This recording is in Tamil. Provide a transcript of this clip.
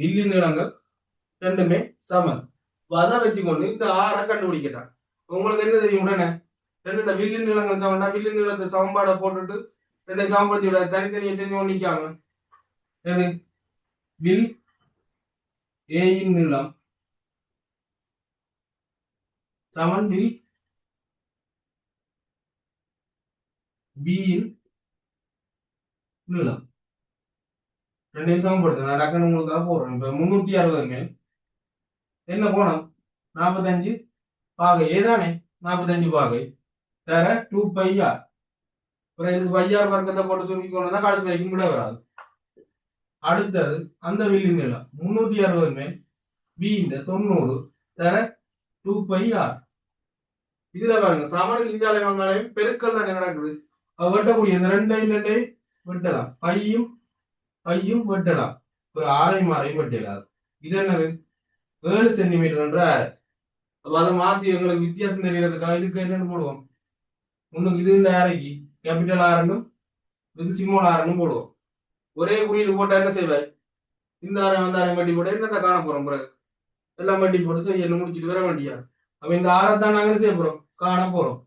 வில்லி நீளங்கள் ரெண்டுமே சமன். அதை வச்சுக்கொண்டு இந்த ஆறை கண்டுபிடிக்கிறான். உங்களுக்கு என்ன தெரியும் உடனே ரெண்டு வில்லி நீளங்கள் சமன்னா வில்லி நீளத்தை சமன்பாடை போட்டுட்டு ரெண்டை சமப்படுத்தி விட தனித்தனியை தெரிஞ்சு கொண்டிருக்காங்க. வில் ஏயின் நீளம் சமன் வில் பியின் நீளம். ரெண்டையும் சமப்படுத்து. நான் டக்குன்னு உங்களுக்கு போடுறேன். இப்ப 360 மேல் என்ன கோணம் 45 பாகை ஏதானே 45 பாகை வேற 2πr. இதுக்கு பையார் வர்க்கத்தை போட்டு சுருக்கிக்கொண்டு கடைசி வரைக்கும் விட வராது. அடுத்தது அந்த வில்லி நீளம் 360 மேல் பி இந்த 90 வேற 2πr. இதுல பாருங்க சமனுக்கு இந்தியாவில வந்தாலும் பெருக்கல் தானே நடக்குது. வெட்டக்கூடிய இந்த ரெண்டையும் வெட்டலாம். பையும் வெட்டலாம். ஒரு ஆரையும் வெட்டலாம். இது என்னது 7 சென்டிமீட்டர் என்ற அதை மாத்தி எங்களுக்கு வித்தியாசம் தெரியறதுக்காக இதுக்கு என்னன்னு போடுவோம். முன்னுக்கு இது இந்த ஆரைக்கு கேபிட்டல் ஆரண்டும் இதுக்கு சிம்மோல் ஆரண்டும் போடுவோம். ஒரே குறியீடு போட்டா என்ன செய்வாய் இந்த ஆரை வந்து ஆரை வட்டி போட என்னத்தை காண போறோம். பிறகு எல்லாம் வட்டி போட்டு என்ன முடிச்சுட்டு வர வேண்டியா. அப்ப இந்த ஆரைத்தான் நாங்க என்ன செய்ய போறோம் காண போறோம்.